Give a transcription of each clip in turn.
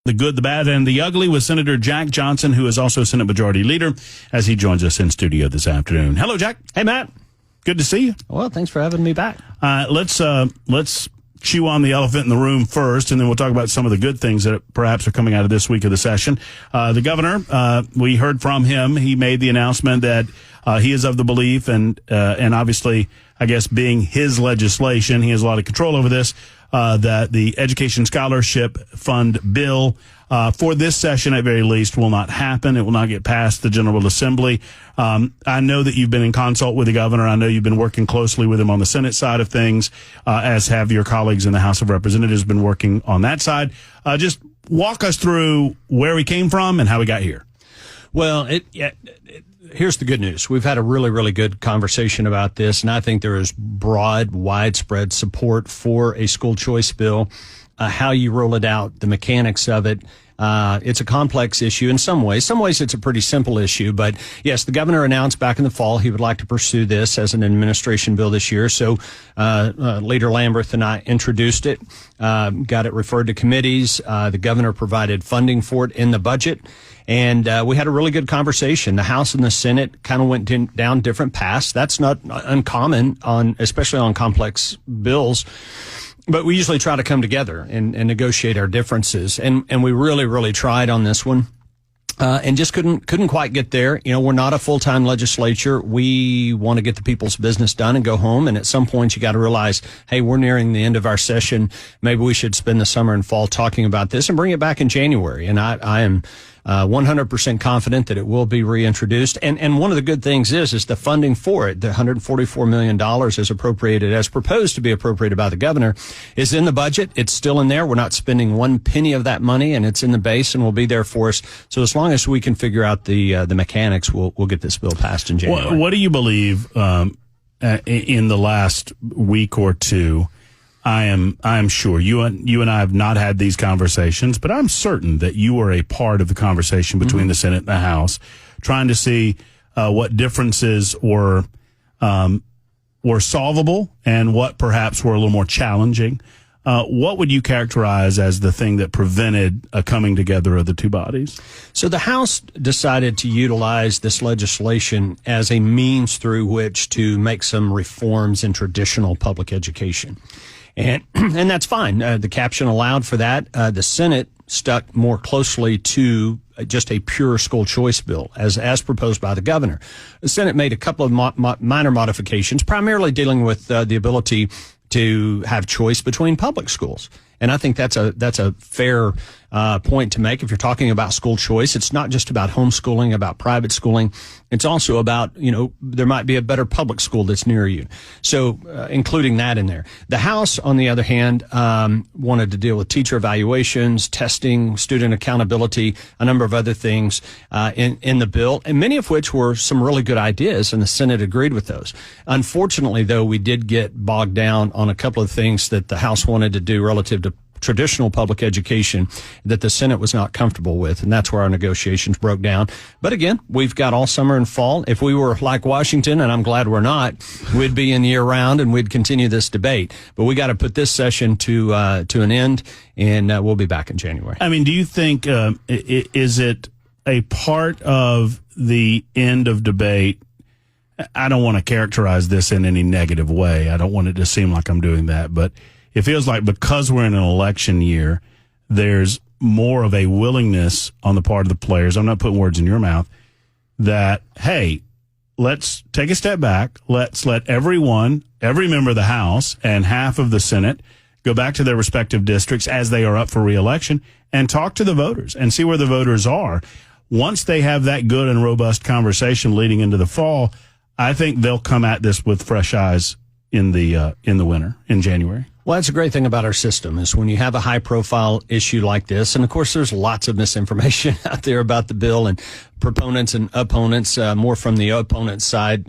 The good, the bad, and the ugly with Senator Jack Johnson, who is also Senate Majority Leader, as he joins us in studio this afternoon. Hello, Jack. Hey, Matt. Good to see you. Well, thanks for having me back. Let's chew on the elephant in the room first, and then we'll talk about some of the good things that perhaps are coming out of this week of the session. The governor, we heard from him. He made the announcement that he is of the belief, and obviously, I guess being his legislation, he has a lot of control over this, that the Education Scholarship Fund bill for this session, at very least, will not happen. It will not get past the General Assembly. I know that you've been in consult with the governor. I know you've been working closely with him on the Senate side of things, as have your colleagues in the House of Representatives been working on that side. Just walk us through where we came from and how we got here. Well, here's the good news. We've had a really, really good conversation about this, and I think there is broad, widespread support for a school choice bill. How you roll it out, the mechanics of it. It's a complex issue in some ways. Some ways it's a pretty simple issue. But yes, the governor announced back in the fall he would like to pursue this as an administration bill this year. So Leader Lamberth and I introduced it, got it referred to committees. The governor provided funding for it in the budget. And we had a really good conversation. The House and the Senate kind of went down different paths. That's not uncommon, especially on complex bills. But we usually try to come together and negotiate our differences. And we really, really tried on this one. And just couldn't quite get there. You know, we're not a full-time legislature. We want to get the people's business done and go home. And at some point, you got to realize, hey, we're nearing the end of our session. Maybe we should spend the summer and fall talking about this and bring it back in January. And I am 100% confident that it will be reintroduced. And one of the good things is the funding for it. The $144 million is appropriated, as proposed to be appropriated by the governor, is in the budget. It's still in there. We're not spending one penny of that money, and it's in the base and will be there for us. So as long as we can figure out the mechanics, we'll get this bill passed in January. What do you believe in the last week or two? I am sure you and I have not had these conversations, but I'm certain that you are a part of the conversation between the Senate and the House, trying to see what differences were solvable and what perhaps were a little more challenging. What would you characterize as the thing that prevented a coming together of the two bodies? So the House decided to utilize this legislation as a means through which to make some reforms in traditional public education. And that's fine. The caption allowed for that. The Senate stuck more closely to just a pure school choice bill as proposed by the governor. The Senate made a couple of minor modifications, primarily dealing with the ability to have choice between public schools. And I think that's a fair point to make. If you're talking about school choice, it's not just about homeschooling, about private schooling. It's also about, there might be a better public school that's near you. So including that in there. The House, on the other hand, wanted to deal with teacher evaluations, testing, student accountability, a number of other things in the bill, and many of which were some really good ideas, and the Senate agreed with those. Unfortunately, though, we did get bogged down on a couple of things that the House wanted to do relative to traditional public education that the Senate was not comfortable with, and that's where our negotiations broke down. But again, we've got all summer and fall. If we were like Washington, and I'm glad we're not, we'd be in year round and we'd continue this debate. But we got to put this session to an end, and we'll be back in January. I mean, do you think is it a part of the end of debate? I don't want to characterize this in any negative way. I don't want it to seem like I'm doing that, but it feels like because we're in an election year, there's more of a willingness on the part of the players. I'm not putting words in your mouth that, hey, let's take a step back. Let's let every member of the House and half of the Senate go back to their respective districts as they are up for re-election and talk to the voters and see where the voters are. Once they have that good and robust conversation leading into the fall, I think they'll come at this with fresh eyes in the winter, in January. Well, that's a great thing about our system is when you have a high-profile issue like this, and of course there's lots of misinformation out there about the bill and proponents and opponents, more from the opponent side,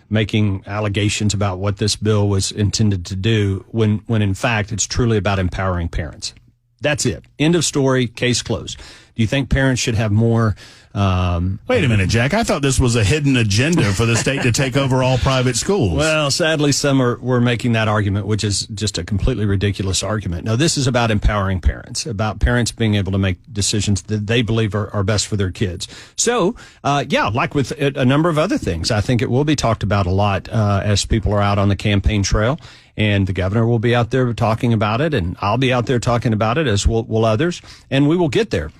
making allegations about what this bill was intended to do when in fact it's truly about empowering parents. That's it. End of story. Case closed. Do you think parents should have more? Wait a minute, Jack. I thought this was a hidden agenda for the state to take over all private schools. Well, sadly, some were making that argument, which is just a completely ridiculous argument. No, this is about empowering parents, about parents being able to make decisions that they believe are best for their kids. So, like with a number of other things, I think it will be talked about a lot as people are out on the campaign trail. And the governor will be out there talking about it, and I'll be out there talking about it, as will others, and we will get there.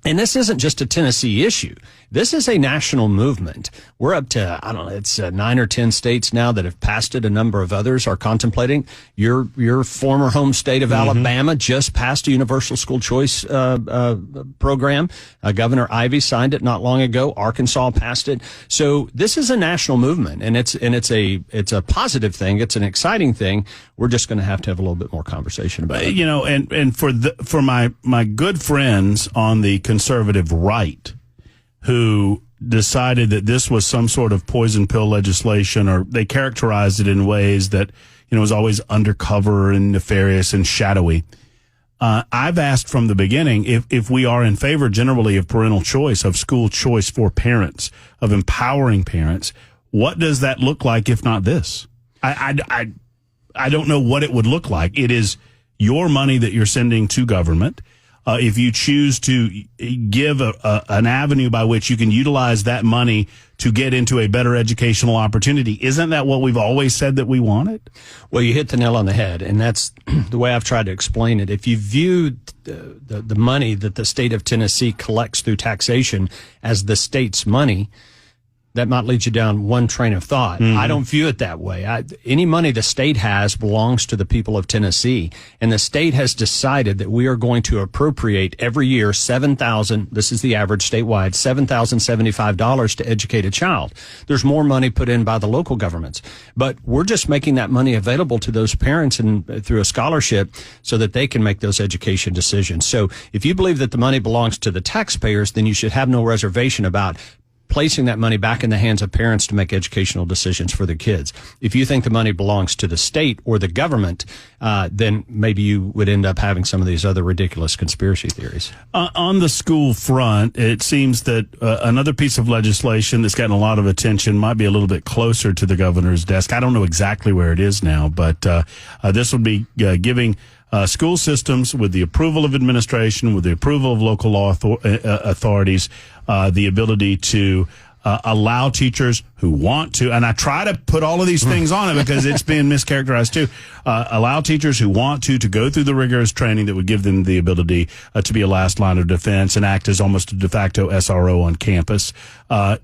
And this isn't just a Tennessee issue. This is a national movement. We're up to, I don't know, it's 9 or 10 states now that have passed it. A number of others are contemplating. Your former home state of Alabama just passed a universal school choice program. Governor Ivey signed it not long ago. Arkansas passed it. So this is a national movement, and it's a positive thing. It's an exciting thing. We're just going to have a little bit more conversation about it. You know, and for my good friends on the conservative right who decided that this was some sort of poison pill legislation, or they characterized it in ways that, you know, was always undercover and nefarious and shadowy. I've asked from the beginning if we are in favor generally of parental choice, of school choice for parents, of empowering parents, what does that look like if not this? I don't know what it would look like. It is your money that you're sending to government. If you choose to give an avenue by which you can utilize that money to get into a better educational opportunity, isn't that what we've always said that we wanted? Well, you hit the nail on the head, and that's the way I've tried to explain it. If you view the money that the state of Tennessee collects through taxation as the state's money, that might lead you down one train of thought. Mm-hmm. I don't view it that way. Any money the state has belongs to the people of Tennessee, and the state has decided that we are going to appropriate every year $7,000. This is the average statewide, $7,075 to educate a child. There's more money put in by the local governments, but we're just making that money available to those parents and through a scholarship so that they can make those education decisions. So if you believe that the money belongs to the taxpayers, then you should have no reservation about placing that money back in the hands of parents to make educational decisions for their kids. If you think the money belongs to the state or the government, then maybe you would end up having some of these other ridiculous conspiracy theories. On the school front, it seems that another piece of legislation that's gotten a lot of attention might be a little bit closer to the governor's desk. I don't know exactly where it is now, but this would be giving school systems, with the approval of administration, with the approval of local law authorities, the ability to allow teachers who want to, and I try to put all of these things on it because it's been mischaracterized too, allow teachers who want to go through the rigorous training that would give them the ability to be a last line of defense and act as almost a de facto SRO on campus.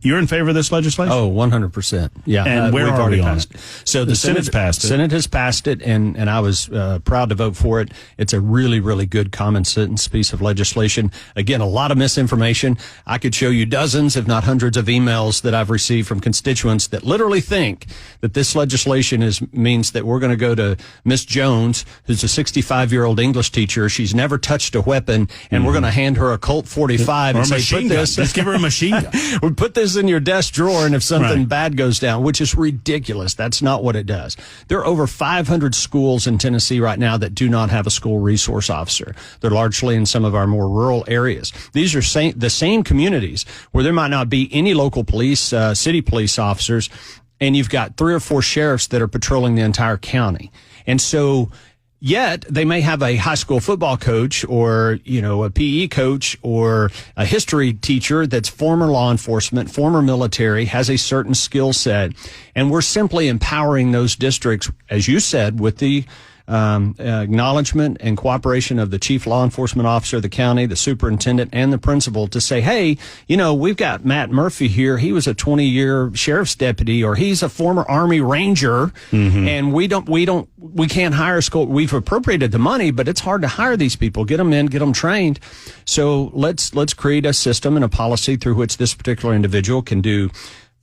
You're in favor of this legislation? Oh, 100%. Yeah. And where are we on it? So the Senate's passed it. Senate has passed it, and I was proud to vote for it. It's a really, really good common sense piece of legislation. Again, a lot of misinformation. I could show you dozens, if not hundreds, of emails that I've received from constituents that literally think that this legislation means that we're going to go to Miss Jones, who's a 65-year-old English teacher. She's never touched a weapon, and we're going to hand her a Colt 45 and say, put this. Just give her a machine gun. We put this in your desk drawer, and if something bad goes down, which is ridiculous, that's not what it does. There are over 500 schools in Tennessee right now that do not have a school resource officer. They're largely in some of our more rural areas. These are the same communities where there might not be any local police, city police officers, and you've got 3 or 4 sheriffs that are patrolling the entire county. And so, yet they may have a high school football coach or, a PE coach or a history teacher that's former law enforcement, former military, has a certain skill set. And we're simply empowering those districts, as you said, with the acknowledgement and cooperation of the chief law enforcement officer of the county, the superintendent, and the principal to say, hey, we've got Matt Murphy here. He was a 20-year sheriff's deputy, or he's a former Army Ranger, and we can't hire school. We've appropriated the money, but it's hard to hire these people, get them in, get them trained. So let's create a system and a policy through which this particular individual can do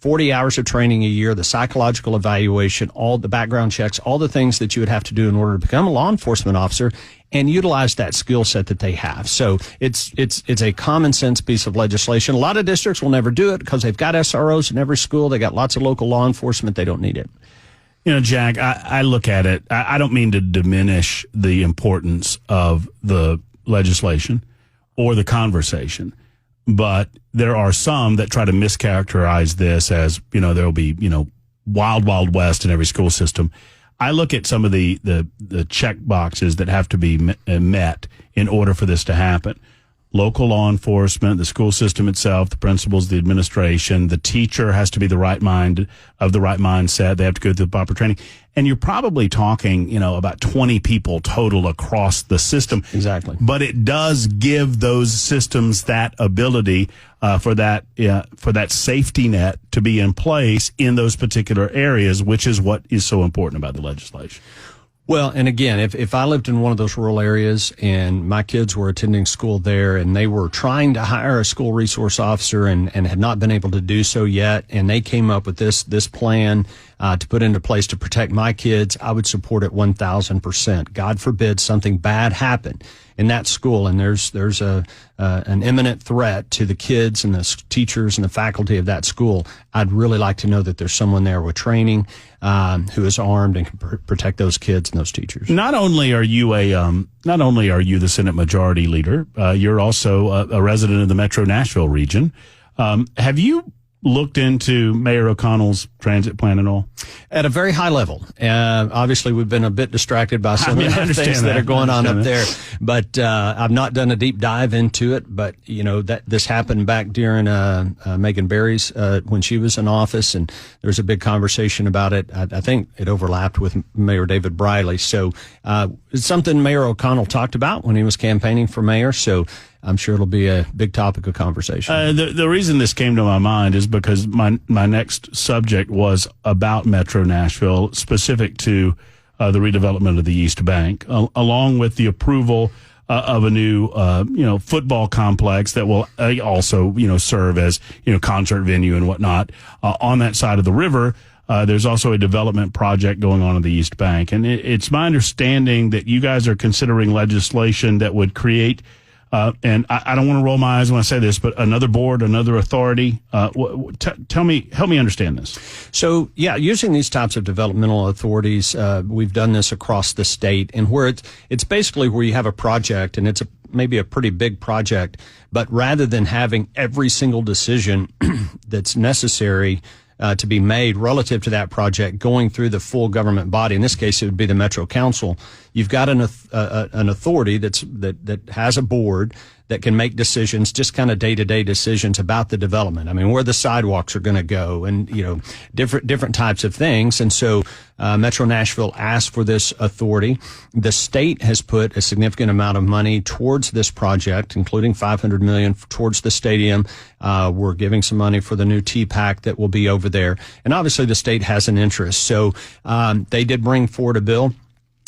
40 hours of training a year, the psychological evaluation, all the background checks, all the things that you would have to do in order to become a law enforcement officer, and utilize that skill set that they have. So it's a common sense piece of legislation. A lot of districts will never do it because they've got SROs in every school. They got lots of local law enforcement. They don't need it. Jack, I look at it. I don't mean to diminish the importance of the legislation or the conversation. But there are some that try to mischaracterize this as, there will be, wild, wild west in every school system. I look at some of the check boxes that have to be met in order for this to happen. Local law enforcement, the school system itself, the principals, the administration, the teacher has to be the right mindset. They have to go through the proper training. And you're probably talking, about 20 people total across the system. Exactly. But it does give those systems that ability for that safety net to be in place in those particular areas, which is what is so important about the legislation. Well, and again, if I lived in one of those rural areas and my kids were attending school there and they were trying to hire a school resource officer and had not been able to do so yet, and they came up with this plan to put into place to protect my kids, I would support it 1,000%. God forbid something bad happen in that school, and there's an imminent threat to the kids and the teachers and the faculty of that school. I'd really like to know that there's someone there with training who is armed and can protect those kids and those teachers. Not only are you the Senate Majority Leader, you're also a resident of the Metro Nashville region. Have you looked into Mayor O'Connell's transit plan at all? At a very high level. Obviously, we've been a bit distracted by some of the things that are going on up there. But I've not done a deep dive into it. But, that this happened back during Megan Barry's when she was in office. And there was a big conversation about it. I think it overlapped with Mayor David Briley. So it's something Mayor O'Connell talked about when he was campaigning for mayor. So I'm sure it'll be a big topic of conversation. The reason this came to my mind is because my next subject was about Metro Nashville, specific to the redevelopment of the East Bank, along with the approval of a new, football complex that will also, serve as, concert venue and whatnot on that side of the river. There's also a development project going on in the East Bank. And it's my understanding that you guys are considering legislation that would create and I don't want to roll my eyes when I say this, but another board, another authority. Help me understand this. So, using these types of developmental authorities, we've done this across the state, and where it's basically where you have a project, and it's maybe a pretty big project, but rather than having every single decision that's necessary to be made relative to that project going through the full government body. In this case, it would be the Metro Council. You've got an authority that has a board that can make decisions, just kind of day-to-day decisions about the development. I mean, where the sidewalks are going to go and, different types of things. And so Metro Nashville asked for this authority. The state has put a significant amount of money towards this project, including $500 million towards the stadium. We're giving some money for the new TPAC that will be over there. And obviously the state has an interest. So they did bring forward a bill.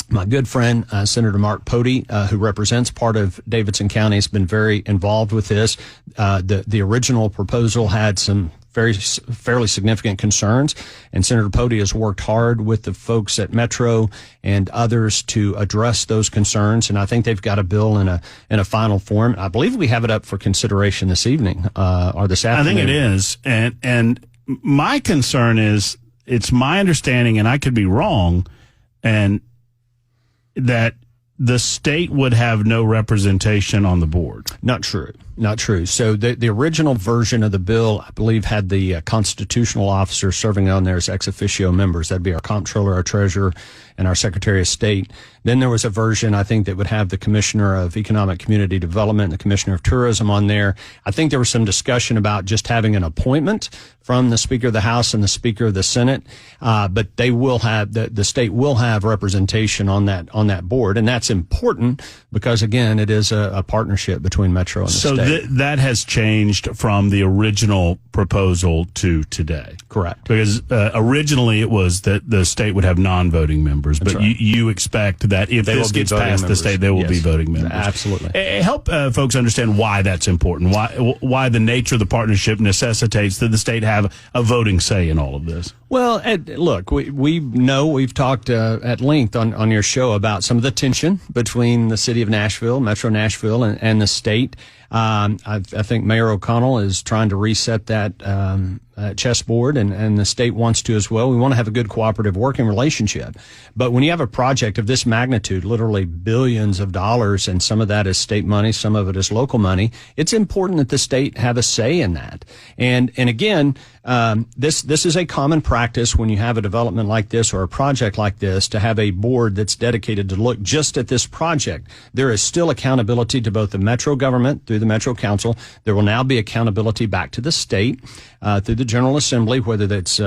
My good friend, Senator Mark Pody, who represents part of Davidson County, has been very involved with this. The original proposal had some fairly significant concerns, and Senator Pody has worked hard with the folks at Metro and others to address those concerns. And I think they've got a bill in a final form. I believe we have it up for consideration this evening or this afternoon. I think it is, and my concern is, it's my understanding, and I could be wrong, and that the state would have no representation on the board. Not true. So the original version of the bill, I believe, had the constitutional officer serving on there as ex officio members. That'd be our comptroller, our treasurer, and our secretary of state. Then there was a version, I think, that would have the commissioner of economic community development and the commissioner of tourism on there. I think there was some discussion about just having an appointment from the Speaker of the House and the Speaker of the Senate. But they will have, the state will have representation on that board. And that's important because, again, it is a partnership between Metro and the state. So that has changed from the original proposal to today. Correct. Because originally it was that the state would have non-voting members, but right. you expect that if this gets past the state, there will be voting members. Absolutely. Help folks understand why that's important, why the nature of the partnership necessitates that the state have a voting say in all of this. Well, look, we know we've talked at length on your show about some of the tension between the city of Nashville, Metro Nashville, and the state. I think Mayor O'Connell is trying to reset that Chessboard, and the state wants to as well. We want to have a good cooperative working relationship. But when you have a project of this magnitude, literally billions of dollars, and some of that is state money, some of it is local money, it's important that the state have a say in that. And again, this is a common practice when you have a development like this or a project like this, to have a board that's dedicated to look just at this project. There is still accountability to both the Metro government through the Metro Council. There will now be accountability back to the state through the General Assembly, whether that's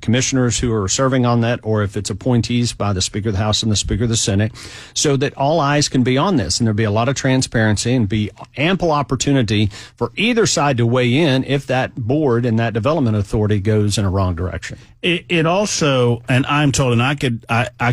commissioners who are serving on that or if it's appointees by the Speaker of the House and the Speaker of the Senate, so that all eyes can be on this and there'll be a lot of transparency and be ample opportunity for either side to weigh in if that board and that development authority goes in a wrong direction. It also, and I'm told, and I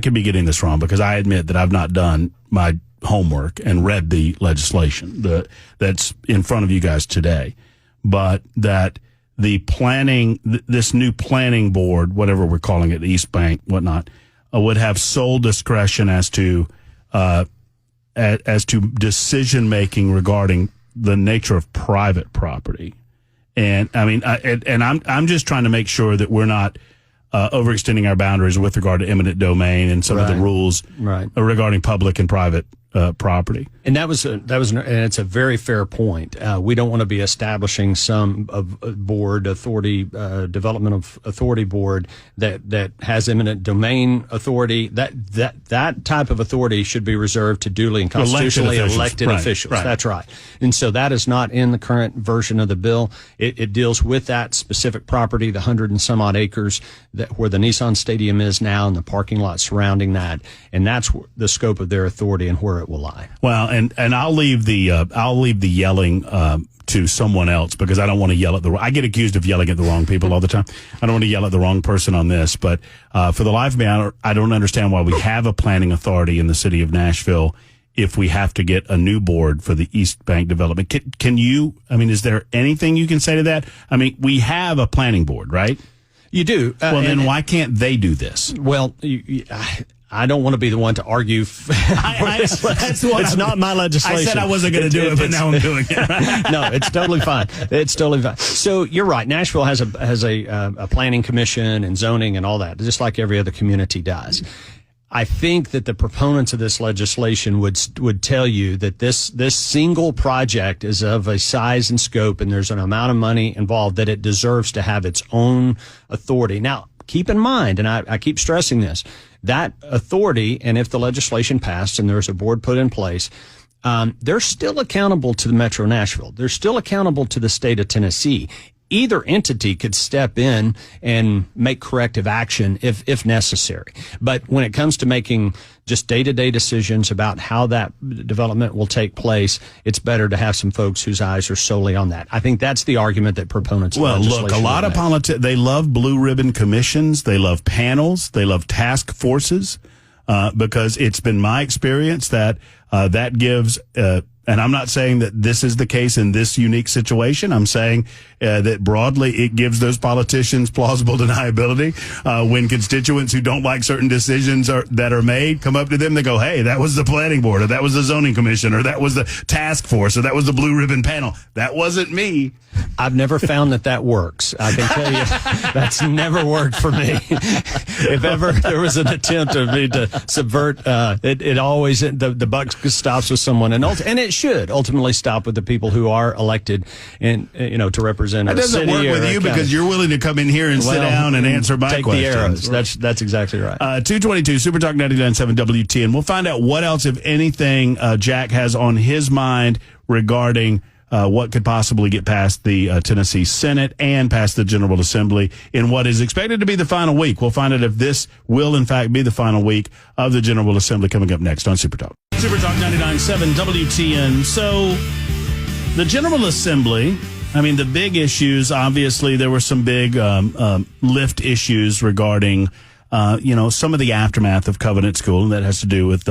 could be getting this wrong because I admit that I've not done my homework and read the legislation that's in front of you guys today, but that the planning, this new planning board, whatever we're calling it, East Bank, whatnot, would have sole discretion as to decision making regarding the nature of private property. And I mean, I'm just trying to make sure that we're not overextending our boundaries with regard to eminent domain and some of the rules regarding public and private property. And and it's a very fair point. We don't want to be establishing some board authority, development of authority board that has eminent domain authority. That type of authority should be reserved to duly and constitutionally elected officials. Right. That's right. And so that is not in the current version of the bill. It deals with that specific property, the 100 and some odd acres where the Nissan Stadium is now and the parking lot surrounding that. And that's the scope of their authority and where it will lie. Well, and I'll leave the yelling to someone else because I don't want to yell at I get accused of yelling at the wrong people all the time. I don't want to yell at the wrong person on this, but for the life of me, I don't understand why we have a planning authority in the city of Nashville if we have to get a new board for the East Bank development. Can you? I mean, is there anything you can say to that? I mean, we have a planning board, right? You do. Well, then why can't they do this? Well, I don't want to be the one to argue. It's not my legislation. I said I wasn't going to do it, but now I'm doing it. No, it's totally fine. It's totally fine. So you're right. Nashville has a planning commission and zoning and all that, just like every other community does. I think that the proponents of this legislation would tell you that this single project is of a size and scope, and there's an amount of money involved that it deserves to have its own authority. Now, keep in mind, and I keep stressing this, that authority, and if the legislation passed and there's a board put in place, they're still accountable to the Metro Nashville. They're still accountable to the state of Tennessee. Either entity could step in and make corrective action if necessary. But when it comes to making just day-to-day decisions about how that development will take place, it's better to have some folks whose eyes are solely on that. I think that's the argument that proponents of legislation look, a lot of politics, they love blue ribbon commissions, they love panels, they love task forces, because it's been my experience that that gives and I'm not saying that this is the case in this unique situation. I'm saying that broadly it gives those politicians plausible deniability. When constituents who don't like certain decisions that are made come up to them, they go, hey, that was the planning board, or that was the zoning commission, or that was the task force, or that was the blue ribbon panel. That wasn't me. I've never found that works. I can tell you that's never worked for me. If ever there was an attempt of me to subvert, it always, the buck stops with someone, and it should ultimately stop with the people who are elected and, to represent a city. That doesn't work with you because you're willing to come in here and sit down and answer my questions. The arrows. That's exactly right. 222 Super Talk 99.7 WTN. We'll find out what else, if anything, Jack has on his mind regarding what could possibly get past the Tennessee Senate and past the General Assembly in what is expected to be the final week. We'll find out if this will, in fact, be the final week of the General Assembly coming up next on Super Talk. Super Talk 99.7 WTN. So the General Assembly, I mean, the big issues, obviously, there were some big lift issues regarding some of the aftermath of Covenant School, and that has to do with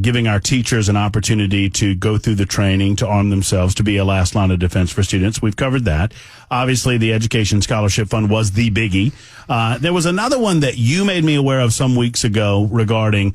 giving our teachers an opportunity to go through the training, to arm themselves, to be a last line of defense for students. We've covered that. Obviously, the Education Scholarship Fund was the biggie. There was another one that you made me aware of some weeks ago regarding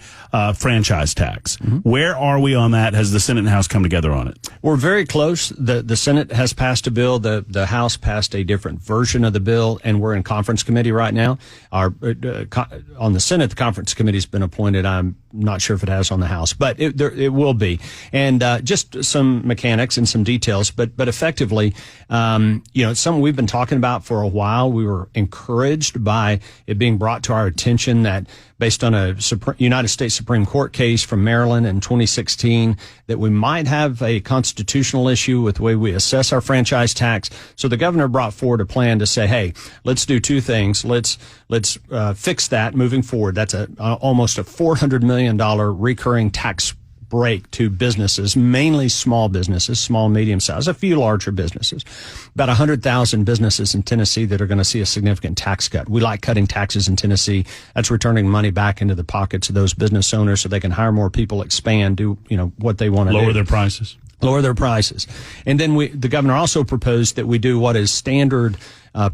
franchise tax. Mm-hmm. Where are we on that? Has the Senate and House come together on it? We're very close. The Senate has passed a bill. The House passed a different version of the bill, and we're in conference committee right now. On the Senate, the conference committee has been appointed. I'm not sure if it has on the House, but it will be. And just some mechanics and some details, but effectively, it's something we've been talking about for a while. We were encouraged by it being brought to our attention that based on a United States Supreme Court case from Maryland in 2016, that we might have a constitutional issue with the way we assess our franchise tax. So the governor brought forward a plan to say, hey, let's do two things. Let's fix that moving forward. That's almost a $400 million recurring tax break to businesses, mainly small businesses, small, medium size, a few larger businesses, about 100,000 businesses in Tennessee that are going to see a significant tax cut. We like cutting taxes in Tennessee. That's returning money back into the pockets of those business owners so they can hire more people, expand, do, what they want to do. Lower their prices. And then the governor also proposed that we do what is standard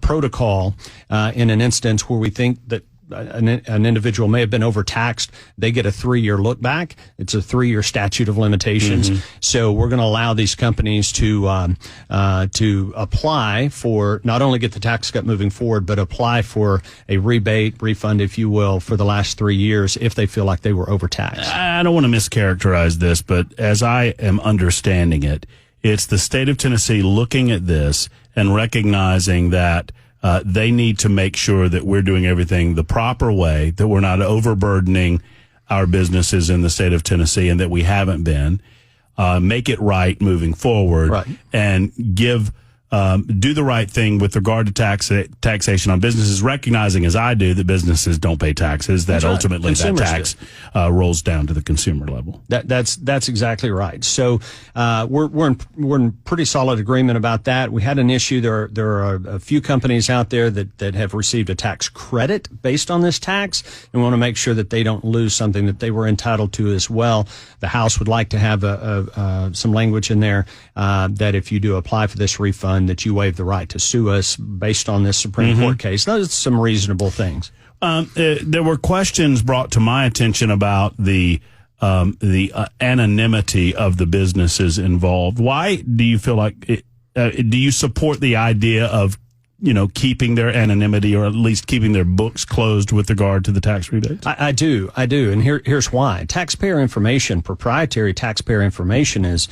protocol in an instance where we think that an individual may have been overtaxed. They get a 3-year look back. It's a 3-year statute of limitations. Mm-hmm. So we're going to allow these companies to apply for, not only get the tax cut moving forward, but apply for a refund, if you will, for the last 3 years if they feel like they were overtaxed. I don't want to mischaracterize this, but as I am understanding it, it's the state of Tennessee looking at this and recognizing that they need to make sure that we're doing everything the proper way, that we're not overburdening our businesses in the state of Tennessee, and that we haven't been. Make it right moving forward, right, and do the right thing with regard to taxation on businesses, recognizing, as I do, that businesses don't pay taxes, that ultimately that tax rolls down to the consumer level. That's exactly right. So we're in pretty solid agreement about that. We had an issue. There are a few companies out there that have received a tax credit based on this tax, and we want to make sure that they don't lose something that they were entitled to as well. The House would like to have some language in there that if you do apply for this refund, that you waive the right to sue us based on this Supreme Court case. Those are some reasonable things. There were questions brought to my attention about the anonymity of the businesses involved. Why do you feel like do you support the idea of keeping their anonymity, or at least keeping their books closed with regard to the tax rebates? I do. And here's why. Taxpayer information, proprietary taxpayer information is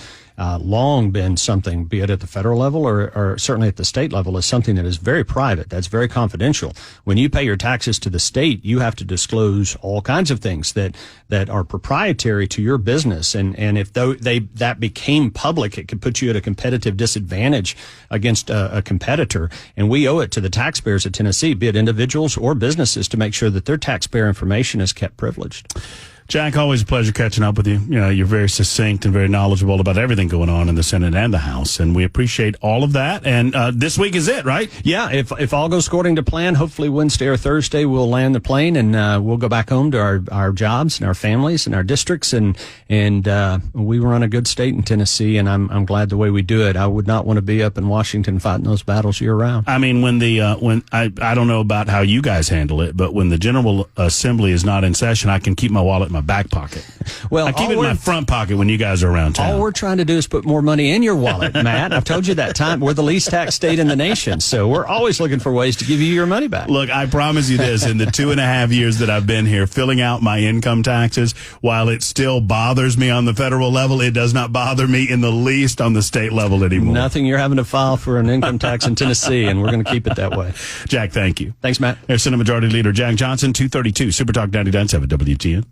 long been something, be it at the federal level or certainly at the state level, is something that is very private. That's very confidential. When you pay your taxes to the state, you have to disclose all kinds of things that are proprietary to your business. And if that became public, it could put you at a competitive disadvantage against a competitor. And we owe it to the taxpayers of Tennessee, be it individuals or businesses, to make sure that their taxpayer information is kept privileged. Jack, always a pleasure catching up with you. You're very succinct and very knowledgeable about everything going on in the Senate and the House, and we appreciate all of that. And this week is it, right? Yeah, if all goes according to plan, hopefully Wednesday or Thursday we'll land the plane and we'll go back home to our jobs and our families and our districts, and we run a good state in Tennessee, and I'm glad the way we do it. I would not want to be up in Washington fighting those battles year round. I mean, when I don't know about how you guys handle it, but when the General Assembly is not in session, I can keep my wallet in my back pocket. Well, I keep it in my front pocket when you guys are around town. All we're trying to do is put more money in your wallet, Matt. I've told you that time. We're the least taxed state in the nation, so we're always looking for ways to give you your money back. Look, I promise you this, in the 2.5 years that I've been here, filling out my income taxes, while it still bothers me on the federal level, it does not bother me in the least on the state level anymore. Nothing. You're having to file for an income tax in Tennessee, and we're going to keep it that way. Jack, thank you. Thanks, Matt. There's Senate Majority Leader Jack Johnson, 232 Super Talk 99.7 WGN.